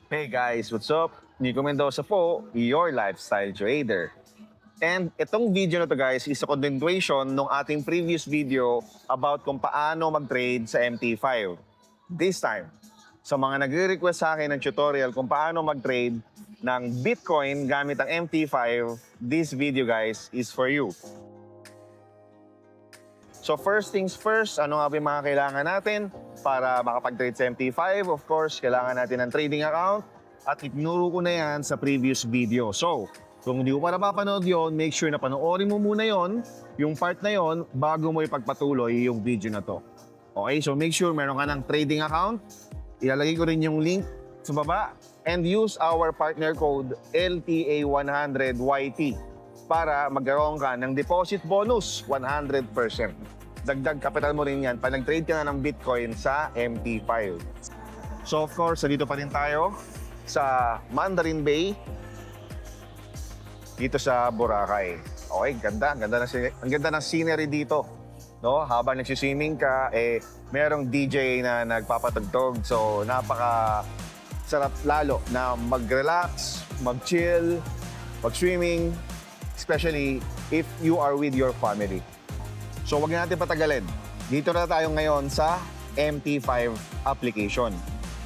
Hey guys, what's up? Nico Mendoza po, your lifestyle trader. And itong video na to guys is a continuation ng ating previous video about kung paano mag-trade sa MT5. This time, sa mga nagre-request sa akin ng tutorial kung paano mag-trade ng Bitcoin gamit ang MT5, this video guys is for you. So first things first, ano nga ba yung mga kailangan natin para makapag-trade sa MT5? Of course, kailangan natin ng trading account at itinuro ko na yan sa previous video. So, kung hindi mo pa napapanood yun, make sure na panoorin mo muna yon, yung part na yon, bago mo ipagpatuloy yung video na to. Okay, so make sure meron ka ng trading account. Ilalagay ko rin yung link sa baba and use our partner code LTA100YT para magkaroon ka ng deposit bonus 100%. Dagdag kapital mo rin yan pag nag-trade ka na ng Bitcoin sa MT5. So of course, dito pa rin tayo sa Mandarin Bay dito sa Boracay. Okay, ang ganda ng scenery dito. No, habang nagsiswimming ka, merong DJ na nagpapatugtog. So napaka sarap lalo na mag-relax, mag-chill, mag-swimming, especially if you are with your family. So wag na natin patagalin. Dito na tayo ngayon sa MT5 application.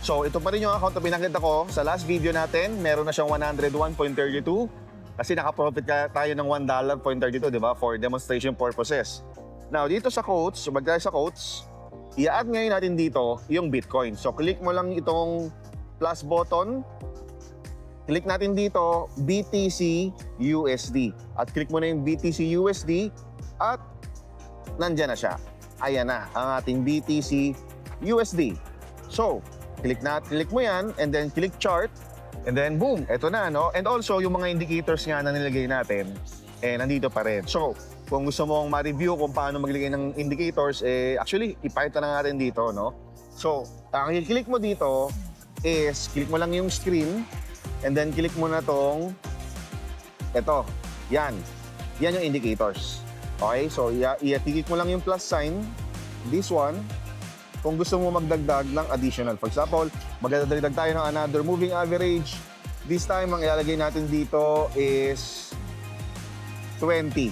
So ito pa rin yung account na pinakita ko sa last video natin. Meron na siyang 101.32 kasi nakaprofit tayo ng $1.32, di ba? For demonstration purposes. Now dito sa quotes, mag-try sa quotes, i-add ngayon natin dito yung Bitcoin. So click mo lang itong plus button. Click natin dito, BTC USD. At click mo na yung BTC USD at nandyan na siya. Ayan na, ang ating BTC USD. So, click mo yan and then click chart and then boom, eto na, no? And also, yung mga indicators nga na nilagay natin, nandito pa rin. So, kung gusto mong ma-review kung paano maglagay ng indicators, actually, ipakita na natin dito, no? So, ang i-click mo dito is, click mo lang yung screen and then click mo na tong ito, yan yung indicators. Okay, so i-click mo lang yung plus sign, this one, kung gusto mo magdagdag ng additional. For example, magdadagdag tayo ng another moving average. This time, ang ilalagay natin dito is 20.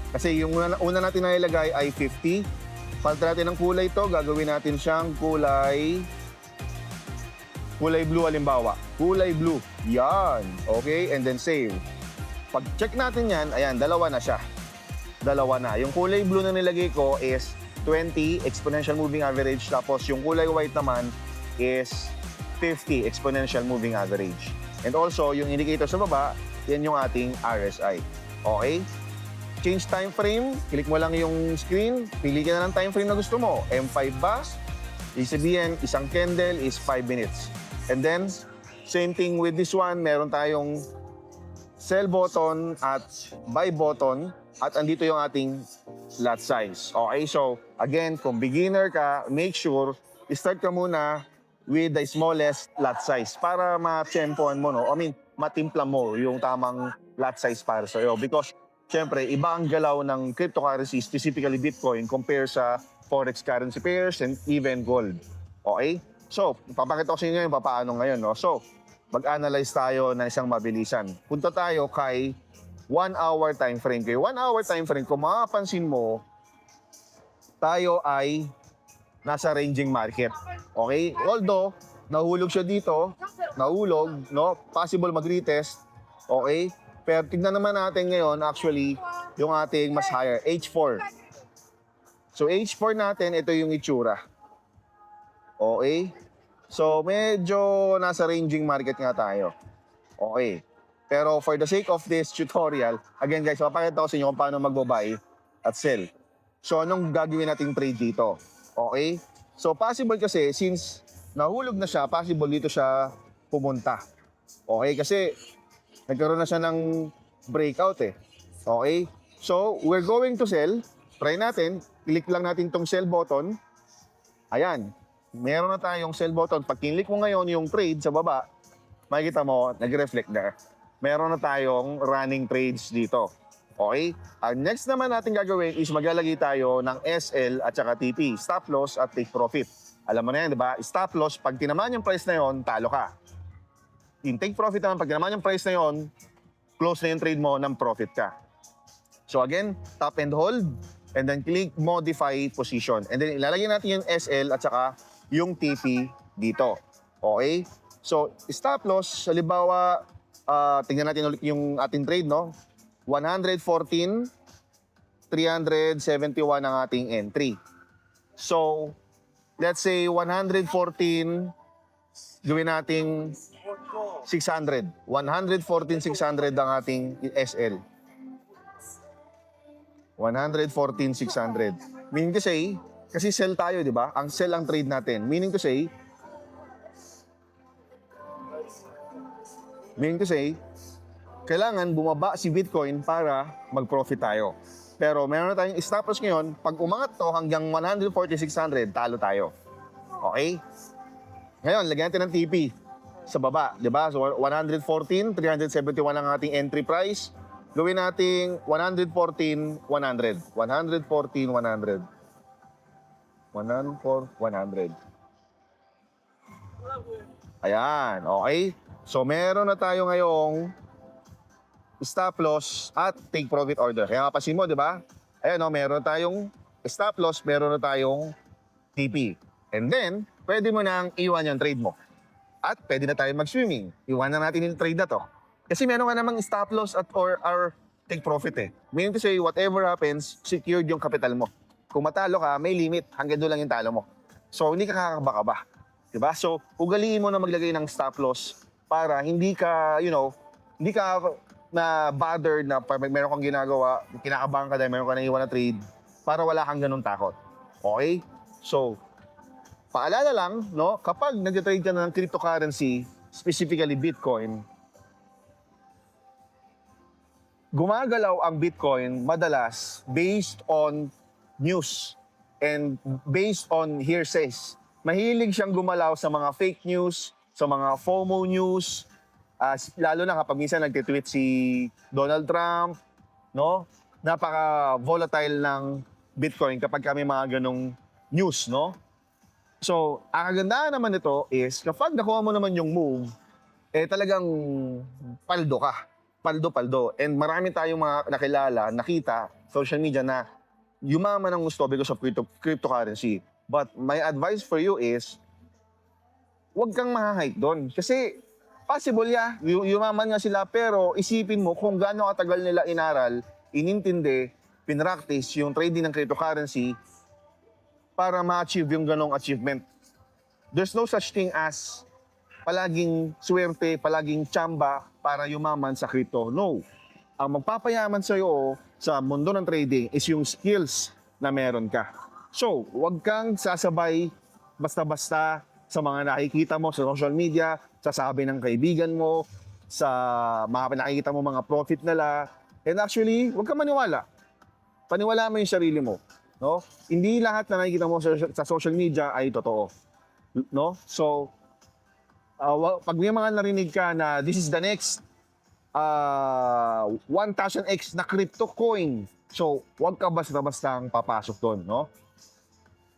Kasi yung una natin na ilagay ay 50. Palta natin ng kulay ito, gagawin natin siyang kulay blue halimbawa. Kulay blue. Yan. Okay, and then save. Pag check natin yan, ayan, dalawa na siya. Dalawa na. Yung kulay blue na nilagay ko is 20 exponential moving average. Tapos yung kulay white naman is 50 exponential moving average. And also, yung indicator sa baba, yan yung ating RSI. Okay? Change time frame. Click mo lang yung screen. Pili ka na ng time frame na gusto mo. M5 ba? Isabihin, isang candle is 5 minutes. And then, same thing with this one. Meron tayong sell button at buy button. At andito yung ating lot size. Okay, so again, kung beginner ka, make sure start ka muna with the smallest lot size para ma-tempoan mo, no? Matimpla mo yung tamang lot size para sa'yo. Because, syempre, iba ang galaw ng cryptocurrency, specifically Bitcoin, compare sa forex currency pairs and even gold. Okay? So, papakita ko sa inyo yung paano ngayon, no? So, mag-analyze tayo ng isang mabilisan. Punta tayo kay 1 hour time frame. Kaya 1 hour time frame, kung makapansin mo, tayo ay nasa ranging market. Okay? Although, nahulog siya dito, nahulog, no? Possible mag-retest. Okay? Pero tignan naman natin ngayon, actually, yung ating mas higher, H4. So, H4 natin, ito yung itsura. Okay? So, medyo nasa ranging market nga tayo. Okay. Pero for the sake of this tutorial, again guys, papakita ko sa inyo kung paano magbo-buy at sell. So, anong gagawin nating trade dito? Okay? So, possible kasi, since nahulog na siya, possible dito siya pumunta. Okay? Kasi, nagkaroon na siya ng breakout eh. Okay? So, we're going to sell. Try natin. Click lang natin tong sell button. Ayan. Meron na tayong sell button. Pag click mo ngayon yung trade sa baba, makikita mo, nag-reflect na. Meron na tayong running trades dito. Okay? Ang next naman natin gagawin is maglalagay tayo ng SL at saka TP, stop loss at take profit. Alam mo na yan, di ba? Stop loss, pag tinamaan yung price na yon, talo ka. Yung take profit naman, pag naman yung price na yon, close na yung trade mo ng profit ka. So again, tap and hold, and then click modify position. And then ilalagay natin yung SL at saka yung TP dito. Okay? So, stop loss, halimbawa, tingnan natin ulit yung ating trade, no? 114, 371 ang ating entry. So, let's say 114, gawin nating 600. 114, 600 ang ating SL. 114, 600. Meaning to say, kasi sell tayo, di ba? Ang sell ang trade natin. Meaning to say, kailangan bumaba si Bitcoin para mag-profit tayo. Pero meron na tayong stop loss ngayon, pag umangat to hanggang 140,600, talo tayo. Okay? Ngayon, lagyan natin ng TP sa baba, di ba? So 114, 371 ang ating entry price. Gawin nating 114, 100. 114, 100. 100. Ayan, okay? So meron na tayo ngayong stop loss at take profit order. Kaya kapasin mo, di ba? Ayan, meron tayong stop loss, meron na tayong TP. And then, pwede mo nang iwan yung trade mo. At pwede na tayo mag-swimming. Iwan na natin yung trade na to. Kasi meron ka namang stop loss at or take profit eh. Meaning to say, whatever happens, secured yung capital mo. Kung matalo ka, may limit. Hanggang doon lang yung talo mo. So, hindi ka kakabaka-ba. Diba? So, ugaliin mo na maglagay ng stop loss para hindi ka, hindi ka na bothered na pag meron kang ginagawa, kinakabahan ka dahil meron ka naiwan na trade para wala kang ganun takot. Okay? So, paalala lang, no, kapag nag-trade ka na ng cryptocurrency, specifically Bitcoin, gumagalaw ang Bitcoin madalas based on news and based on hearsays. Mahilig siyang gumalaw sa mga fake news, sa mga FOMO news, lalo na kapag minsan nagtitweet si Donald Trump, no? Napaka-volatile ng Bitcoin kapag kami mga ganong news, no? So, ang kagandahan naman nito is kapag nakuha mo naman yung move, talagang paldo ka. Paldo. And marami tayong mga nakilala, nakita, social media na yumaman ang gusto because of cryptocurrency. But my advice for you is, huwag kang mahahype doon. Kasi possible yumaman nga sila, pero isipin mo kung gaano katagal nila inaral, inintindi, pinractice yung trading ng cryptocurrency para ma-achieve yung ganong achievement. There's no such thing as palaging swerte, palaging tsamba para yumaman sa crypto. No. Ang magpapayaman sa'yo sa mundo ng trading is yung skills na meron ka. So, huwag kang sasabay basta-basta sa mga nakikita mo sa social media, sasabi ng kaibigan mo, sa mga nakikita mo mga profit nila. And actually, huwag kang maniwala. Paniwala mo yung sarili mo. No? Hindi lahat na nakikita mo sa social media ay totoo. No? So, pag may mga narinig ka na this is the next 1,000x na crypto coin, so huwag ka basta-bastang papasok doon, no?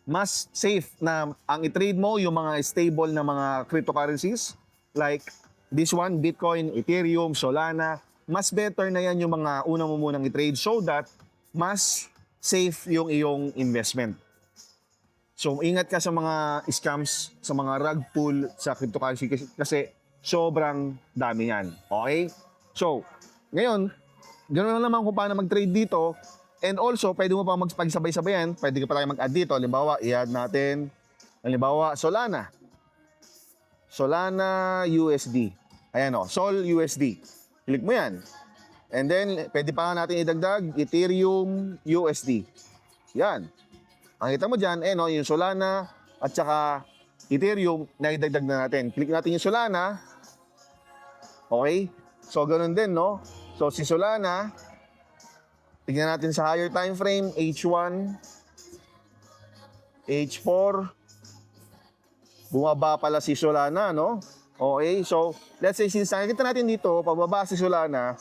Mas safe na ang i-trade mo yung mga stable na mga cryptocurrencies like this one, Bitcoin, Ethereum, Solana. Mas better na yan yung mga una mo munang i-trade so that mas safe yung iyong investment. So, ingat ka sa mga scams, sa mga rug pull sa cryptocurrency kasi sobrang dami yan. Okay? So, ngayon, ganoon naman kung paano mag-trade dito. And also, pwede mo pa magsabay-sabayan. Pwede ka pa tayo mag-add dito. Halimbawa, i-add natin. Halimbawa, Solana. Solana USD. Ayan o, Sol USD. Click mo yan. And then, pwede pa natin idagdag Ethereum USD. Yan. Nakita mo dyan, yung Solana at saka Ethereum, naidagdag na natin. Click natin yung Solana. Okay? So, ganun din, no? So, si Solana, tignan natin sa higher time frame, H1, H4, bumaba pala si Solana, no? Okay, so, let's say, since nakikita natin dito, pababa si Solana,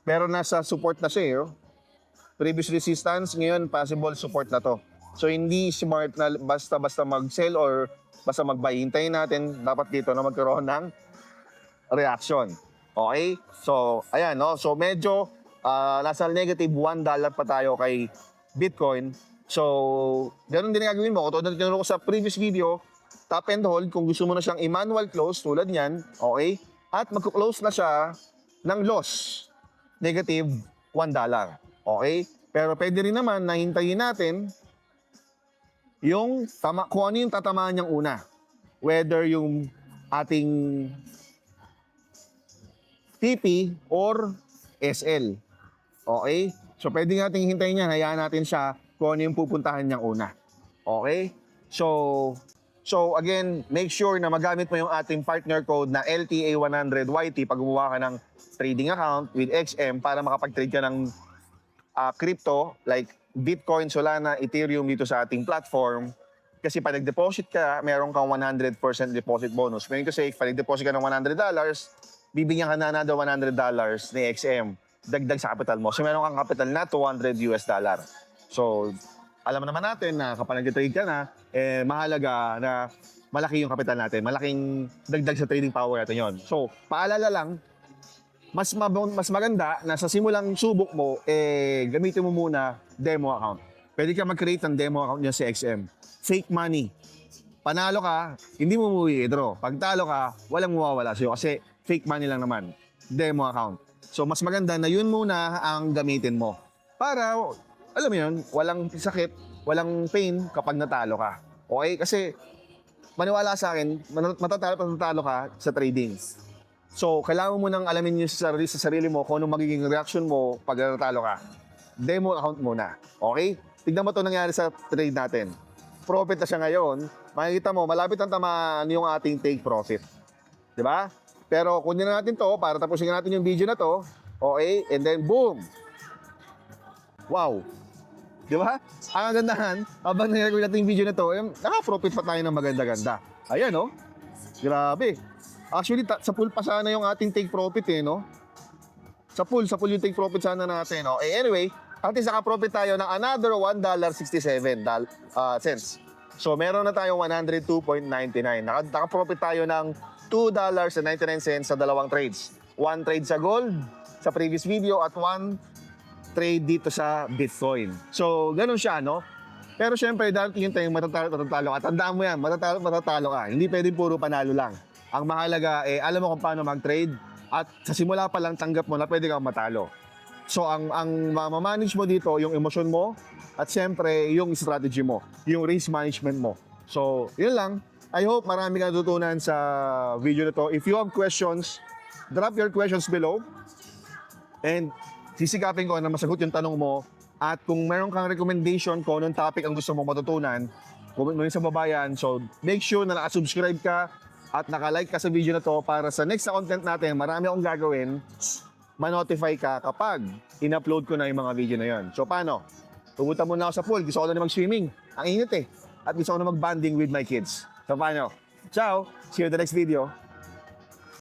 pero nasa support na siya, previous resistance, ngayon possible support na to. So hindi smart na basta-basta mag-sell or basta mag-buy. Hintayin natin dapat dito na magkaroon ng reaction. Okay? So, ayan, no? So, medyo nasa negative $1 pa tayo kay Bitcoin. So, ganun din gagawin mo. Kung tinuro ko sa previous video, top and hold, kung gusto mo na siyang i-manual close, tulad niyan, okay? At magko-close na siya ng loss, negative $1. Okay? Pero pwede rin naman na hintayin natin yung kung ano yung tatamaan niyang una. Whether yung ating TP or SL. Okay? So, pwede natin hintayin yan. Hayaan natin siya kung ano yung pupuntahan niyang una. Okay? So again, make sure na magamit mo yung ating partner code na LTA100YT pag gumawa ka ng trading account with XM para makapag-trade ka ng crypto like Bitcoin, Solana, Ethereum dito sa ating platform. Kasi pag nag-deposit ka, meron kang 100% deposit bonus. Meaning kasi pag nag-deposit ka ng $100, bibigyan ka na another $100 ni XM dagdag sa capital mo. So meron kang capital na $200. So alam naman natin na kapag nag-trade ka na, mahalaga na malaki yung capital natin. Malaking dagdag sa trading power natin yon. So paalala lang, mas maganda na sa simulang subok mo, gamitin mo muna demo account. Pwede ka mag-create ng demo account niya sa XM. Fake money. Panalo ka, hindi mo withdraw. Pag talo ka, walang mawawala sa'yo kasi fake money lang naman. Demo account. So, mas maganda na yun muna ang gamitin mo. Para, alam mo yun, walang sakit, walang pain kapag natalo ka. Okay? Kasi, maniwala sa akin, matatalo ka sa trading. So, kailangan mo nang alamin yung sa sarili mo kung anong magiging reaction mo pag natalo ka. Demo account muna. Okay? Tignan mo ito nangyari sa trade natin. Profit na siya ngayon. Makikita mo, malapit ang tamaan yung ating take profit. Diba? Pero kunin na natin to para tapusin natin yung video na to. Okay? And then, boom! Wow! Diba? Ang agandahan, habang nagagawin natin yung video na to, naka-profit pa tayo ng maganda-ganda. Ayan, no? Grabe. Actually, sa pool pa sana yung ating take profit, no? Sa pool yung take profit sana natin, no? Anyway, at least naka-profit tayo ng another $1.67 cents. So, meron na tayong 102.99. Naka-profit tayo ng $2.99 sa dalawang trades. One trade sa gold, sa previous video, at one trade dito sa Bitcoin. So, ganun siya, no? Pero syempre, dahil tingin tayong matatalo ka. Tandaan mo yan, matatalo ka. Hindi pwedeng puro panalo lang. Ang mahalaga, alam mo kung paano mag-trade at sa simula pa lang tanggap mo na pwede kang matalo. So, ang ma-manage mo dito, yung emosyon mo at syempre, yung strategy mo, yung risk management mo. So, yun lang. I hope marami kang natutunan sa video na to. If you have questions, drop your questions below. And sisikapin ko na masagot yung tanong mo. At kung meron kang recommendation kung anong topic ang gusto mong matutunan, comment mo rin sa babayan. So, make sure na nakasubscribe ka at nakalike ka sa video na to para sa next na content natin, marami akong gagawin, ma-notify ka kapag in-upload ko na yung mga video na yon. So, paano? Pumunta muna ako sa pool. Gusto ko na mag-swimming. Ang init At gusto ko na mag-bonding with my kids. So, paano? Ciao! See you in the next video.